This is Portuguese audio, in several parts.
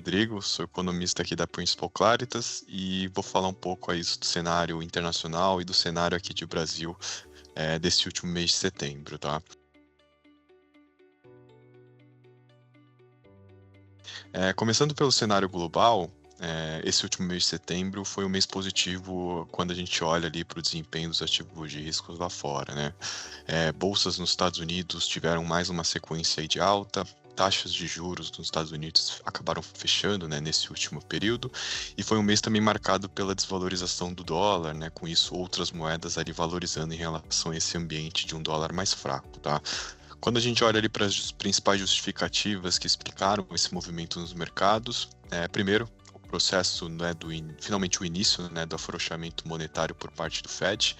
Rodrigo, sou economista aqui da Principal Claritas e vou falar um pouco aí do cenário internacional e do cenário aqui de Brasil desse último mês de setembro, tá? Começando pelo cenário global, esse último mês de setembro foi um mês positivo quando a gente olha ali para o desempenho dos ativos de riscos lá fora, né? Bolsas nos Estados Unidos tiveram mais uma sequência aí de alta, taxas de juros nos Estados Unidos acabaram fechando, né, nesse último período, e foi um mês também marcado pela desvalorização do dólar, né, com isso outras moedas ali valorizando em relação a esse ambiente de um dólar mais fraco, tá? Quando a gente olha ali para as principais justificativas que explicaram esse movimento nos mercados, primeiro, o processo, né, finalmente o início, né, do afrouxamento monetário por parte do Fed,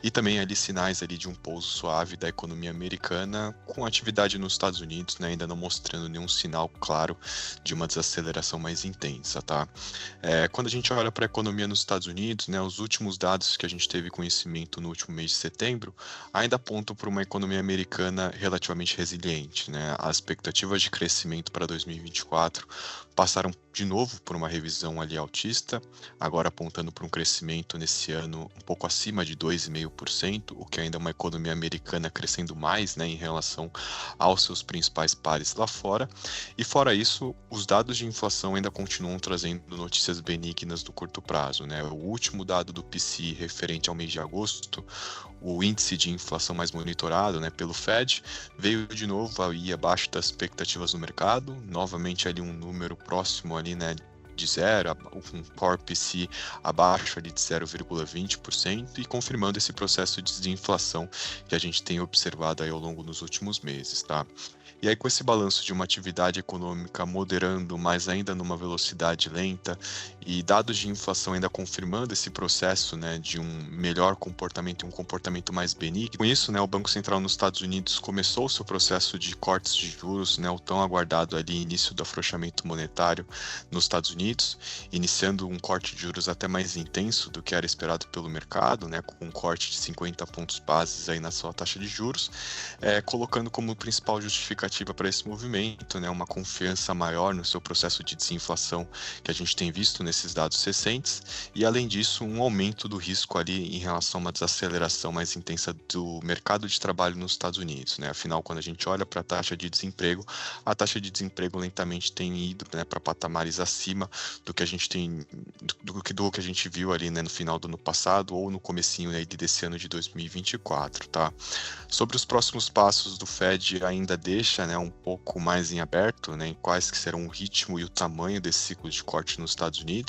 e também ali sinais ali de um pouso suave da economia americana, com atividade nos Estados Unidos, né, ainda não mostrando nenhum sinal claro de uma desaceleração mais intensa, tá? Quando a gente olha para a economia nos Estados Unidos, né, os últimos dados que a gente teve conhecimento no último mês de setembro ainda apontam para uma economia americana relativamente resiliente, né? As expectativas de crescimento para 2024 passaram de novo por uma revisão ali altista, agora apontando para um crescimento nesse ano um pouco acima de 2,5%, o que ainda é uma economia americana crescendo mais, né, em relação aos seus principais pares lá fora. E fora isso, os dados de inflação ainda continuam trazendo notícias benignas do curto prazo, né? O último dado do PCI referente ao mês de agosto, o índice de inflação mais monitorado, né, pelo Fed, veio de novo aí abaixo das expectativas do mercado, novamente ali um número próximo ali, né, de zero, um Core PCI abaixo ali de 0,20% e confirmando esse processo de desinflação que a gente tem observado aí ao longo dos últimos meses, tá? E aí, com esse balanço de uma atividade econômica moderando, mas ainda numa velocidade lenta, e dados de inflação ainda confirmando esse processo, né, de um melhor comportamento e um comportamento mais benigno. Com isso, né, o Banco Central nos Estados Unidos começou o seu processo de cortes de juros, né, o tão aguardado ali início do afrouxamento monetário nos Estados Unidos, iniciando um corte de juros até mais intenso do que era esperado pelo mercado, né, com um corte de 50 pontos bases aí na sua taxa de juros, colocando como principal justificativa para esse movimento, né, uma confiança maior no seu processo de desinflação que a gente tem visto nesses dados recentes, e além disso, um aumento do risco ali em relação a uma desaceleração mais intensa do mercado de trabalho nos Estados Unidos, né? Afinal, quando a gente olha para a taxa de desemprego lentamente tem ido, né, para patamares acima do que a gente tem, do que a gente viu ali, né, no final do ano passado ou no comecinho aí desse ano de 2024, tá? Sobre os próximos passos do Fed ainda deixa, né, um pouco mais em aberto, né, em quais que serão o ritmo e o tamanho desse ciclo de corte nos Estados Unidos.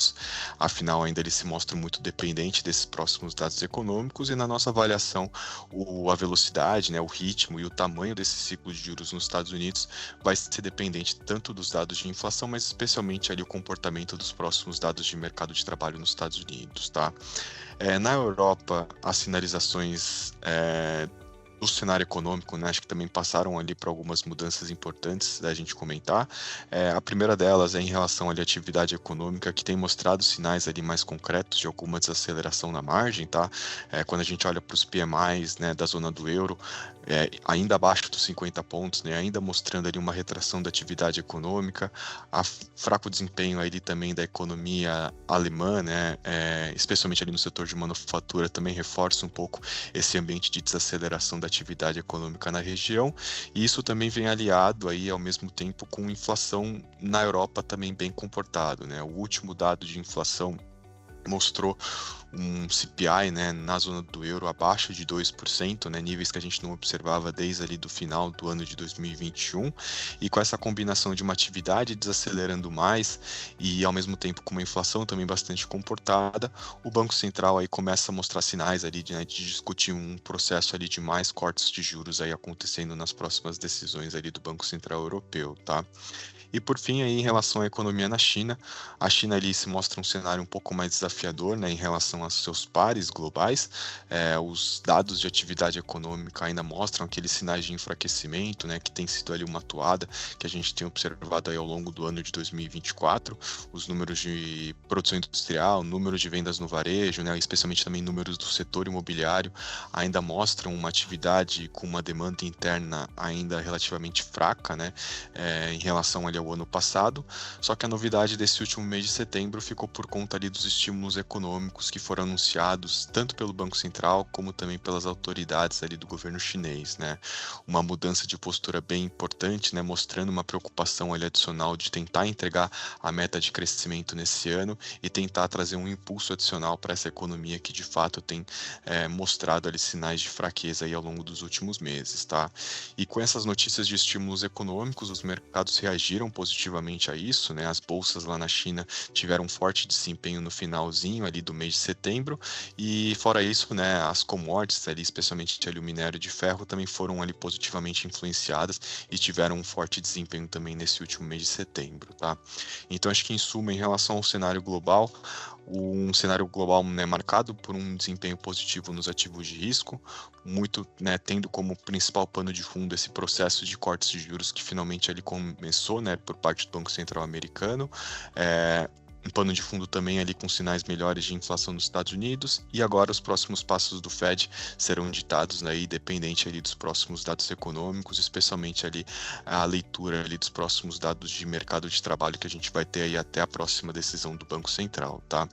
Afinal, ainda ele se mostra muito dependente desses próximos dados econômicos e na nossa avaliação, a velocidade, né, o ritmo e o tamanho desse ciclo de juros nos Estados Unidos vai ser dependente tanto dos dados de inflação, mas especialmente ali o comportamento dos próximos dados de mercado de trabalho nos Estados Unidos, tá? Na Europa, as sinalizações do cenário econômico, né, acho que também passaram ali por algumas mudanças importantes da gente comentar. A primeira delas é em relação ali à atividade econômica, que tem mostrado sinais ali mais concretos de alguma desaceleração na margem, tá? Quando a gente olha para os PMIs, né, da zona do euro, ainda abaixo dos 50 pontos, né, ainda mostrando ali uma retração da atividade econômica, a fraco desempenho ali também da economia alemã, né, especialmente ali no setor de manufatura, também reforça um pouco esse ambiente de desaceleração da atividade econômica na região, e isso também vem aliado aí ao mesmo tempo com inflação na Europa também bem comportado, né? O último dado de inflação mostrou um CPI, né, na zona do euro abaixo de 2%, né, níveis que a gente não observava desde ali do final do ano de 2021, e com essa combinação de uma atividade desacelerando mais e ao mesmo tempo com uma inflação também bastante comportada, o Banco Central aí começa a mostrar sinais ali de discutir um processo ali de mais cortes de juros aí acontecendo nas próximas decisões ali do Banco Central Europeu, tá? E por fim, aí, em relação à economia na China, a China ali se mostra um cenário um pouco mais desafiador, né, em relação aos seus pares globais. Os dados de atividade econômica ainda mostram aqueles sinais de enfraquecimento, né, que tem sido ali uma toada que a gente tem observado aí ao longo do ano de 2024. Os números de produção industrial, números de vendas no varejo, né, especialmente também números do setor imobiliário, ainda mostram uma atividade com uma demanda interna ainda relativamente fraca, né, em relação ali ao ano passado, só que a novidade desse último mês de setembro ficou por conta ali dos estímulos econômicos que foram anunciados tanto pelo Banco Central como também pelas autoridades ali do governo chinês, né? Uma mudança de postura bem importante, né? Mostrando uma preocupação ali adicional de tentar entregar a meta de crescimento nesse ano e tentar trazer um impulso adicional para essa economia que de fato tem mostrado ali sinais de fraqueza aí ao longo dos últimos meses, tá? E com essas notícias de estímulos econômicos, os mercados reagiram positivamente a isso, né? As bolsas lá na China tiveram um forte desempenho no finalzinho ali do mês de setembro e fora isso, né, as commodities ali, especialmente ali o minério de ferro, também foram ali positivamente influenciadas e tiveram um forte desempenho também nesse último mês de setembro, tá? Então acho que em suma, em relação ao cenário global, um cenário global, né, marcado por um desempenho positivo nos ativos de risco, muito, né, tendo como principal pano de fundo esse processo de cortes de juros que finalmente ali começou, né, por parte do Banco Central americano, um pano de fundo também ali com sinais melhores de inflação nos Estados Unidos, e agora os próximos passos do Fed serão ditados aí, dependente ali dos próximos dados econômicos, especialmente ali a leitura ali dos próximos dados de mercado de trabalho que a gente vai ter aí até a próxima decisão do Banco Central, tá?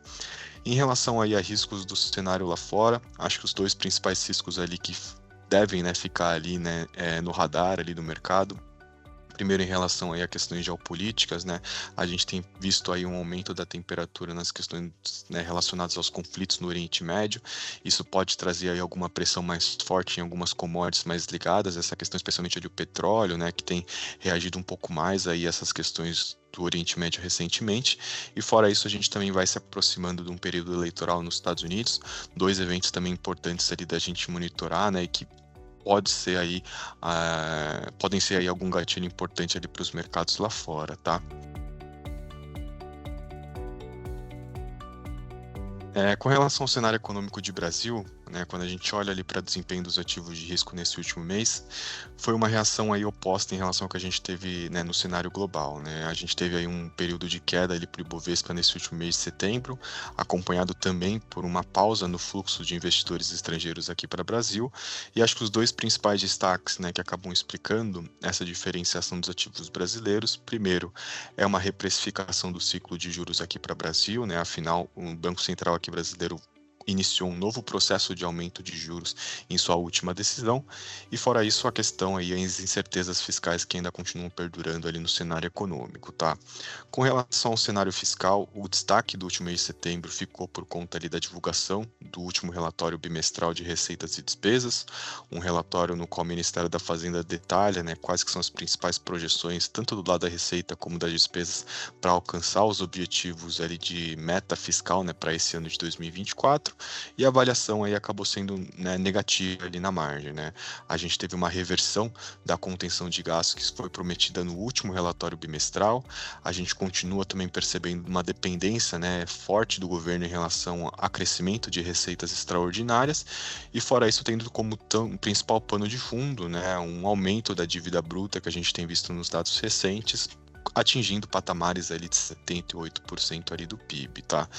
Em relação aí a riscos do cenário lá fora, acho que os dois principais riscos ali que devem, né, ficar ali, né, no radar ali do mercado. Primeiro, em relação aí a questões geopolíticas, né, a gente tem visto aí um aumento da temperatura nas questões, né, relacionadas aos conflitos no Oriente Médio. Isso pode trazer aí alguma pressão mais forte em algumas commodities mais ligadas, essa questão especialmente ali o petróleo, né, que tem reagido um pouco mais aí a essas questões do Oriente Médio recentemente. E fora isso, a gente também vai se aproximando de um período eleitoral nos Estados Unidos, dois eventos também importantes ali da gente monitorar, né, e que podem ser aí algum gatilho importante ali para os mercados lá fora, tá? Com relação ao cenário econômico de Brasil, né, quando a gente olha ali para o desempenho dos ativos de risco nesse último mês, foi uma reação aí oposta em relação ao que a gente teve, né, no cenário global, né? A gente teve aí um período de queda ali para o Ibovespa nesse último mês de setembro, acompanhado também por uma pausa no fluxo de investidores estrangeiros aqui para o Brasil, e acho que os dois principais destaques, né, que acabam explicando essa diferenciação dos ativos brasileiros, primeiro, é uma reprecificação do ciclo de juros aqui para o Brasil, né? Afinal, o Banco Central aqui brasileiro iniciou um novo processo de aumento de juros em sua última decisão, e fora isso a questão aí, as incertezas fiscais que ainda continuam perdurando ali no cenário econômico, tá? Com relação ao cenário fiscal, o destaque do último mês de setembro ficou por conta ali da divulgação do último relatório bimestral de receitas e despesas, um relatório no qual o Ministério da Fazenda detalha, né, quais que são as principais projeções, tanto do lado da receita como das despesas, para alcançar os objetivos ali de meta fiscal, né, para esse ano de 2024, e a avaliação aí acabou sendo, né, negativa ali na margem, né? A gente teve uma reversão da contenção de gastos que foi prometida no último relatório bimestral. A gente continua também percebendo uma dependência, né, forte do governo em relação a crescimento de receitas extraordinárias, e fora isso tendo como principal pano de fundo, né, um aumento da dívida bruta que a gente tem visto nos dados recentes, atingindo patamares ali de 78% ali do PIB, tá?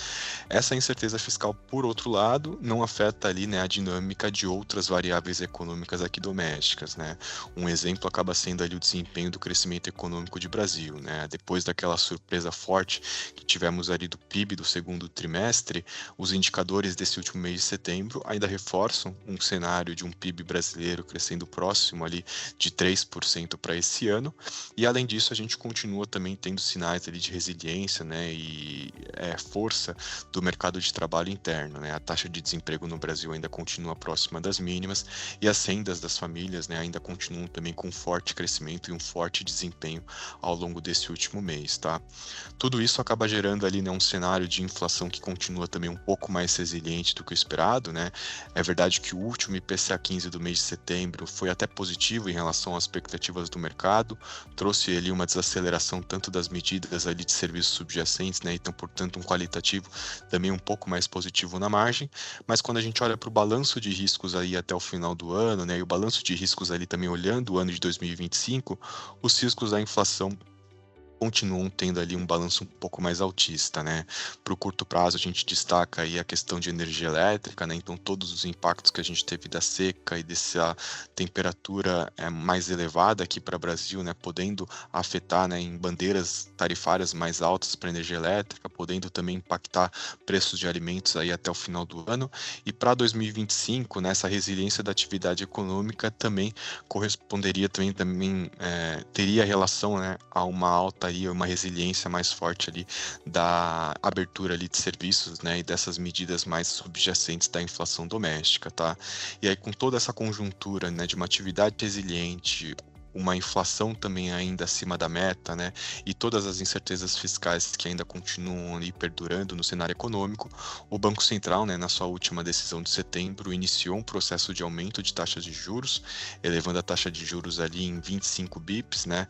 Essa incerteza fiscal, por outro lado, não afeta ali, né, a dinâmica de outras variáveis econômicas aqui domésticas, né? Um exemplo acaba sendo ali o desempenho do crescimento econômico de Brasil, né? Depois daquela surpresa forte que tivemos ali do PIB do segundo trimestre, os indicadores desse último mês de setembro ainda reforçam um cenário de um PIB brasileiro crescendo próximo ali de 3% para esse ano, e além disso a gente continua também tendo sinais ali de resiliência, né, e força do mercado de trabalho interno, né? A taxa de desemprego no Brasil ainda continua próxima das mínimas e as rendas das famílias, né, ainda continuam também com forte crescimento e um forte desempenho ao longo desse último mês, tá? Tudo isso acaba gerando ali, né, um cenário de inflação que continua também um pouco mais resiliente do que o esperado, né? É verdade que o último IPCA 15 do mês de setembro foi até positivo em relação às expectativas do mercado, trouxe ali uma desaceleração tanto das medidas ali de serviços subjacentes, né, então, portanto, um qualitativo também um pouco mais positivo na margem, mas quando a gente olha para o balanço de riscos aí até o final do ano, né, e o balanço de riscos ali também olhando o ano de 2025, os riscos da inflação continuam tendo ali um balanço um pouco mais altista, né? Para o curto prazo, a gente destaca aí a questão de energia elétrica, né? Então, todos os impactos que a gente teve da seca e dessa temperatura mais elevada aqui para o Brasil, né? Podendo afetar, né, em bandeiras tarifárias mais altas para energia elétrica, podendo também impactar preços de alimentos aí até o final do ano. E para 2025, né, essa resiliência da atividade econômica também corresponderia também teria relação, né, a uma alta aí, uma resiliência mais forte ali da abertura ali de serviços, né, e dessas medidas mais subjacentes da inflação doméstica, tá? E aí com toda essa conjuntura, né, de uma atividade resiliente, uma inflação também ainda acima da meta, né, e todas as incertezas fiscais que ainda continuam ali perdurando no cenário econômico, o Banco Central, né, na sua última decisão de setembro, iniciou um processo de aumento de taxas de juros, elevando a taxa de juros ali em 25 bips, né,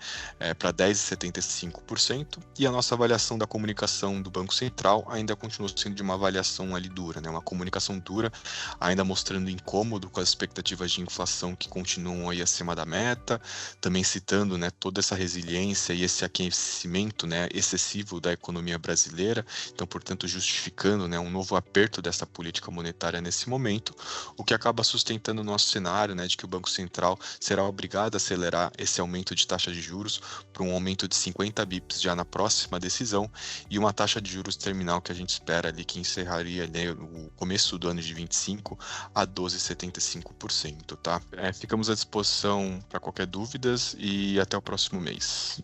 para 10,75%, e a nossa avaliação da comunicação do Banco Central ainda continua sendo de uma avaliação ali dura, né, uma comunicação dura, ainda mostrando incômodo com as expectativas de inflação que continuam aí acima da meta, também citando, né, toda essa resiliência e esse aquecimento, né, excessivo da economia brasileira, então, portanto, justificando, né, um novo aperto dessa política monetária nesse momento, o que acaba sustentando o nosso cenário, né, de que o Banco Central será obrigado a acelerar esse aumento de taxa de juros para um aumento de 50 bips já na próxima decisão e uma taxa de juros terminal que a gente espera ali que encerraria, né, o começo do ano de 25 a 12,75%, tá? Ficamos à disposição para qualquer dúvida e até o próximo mês.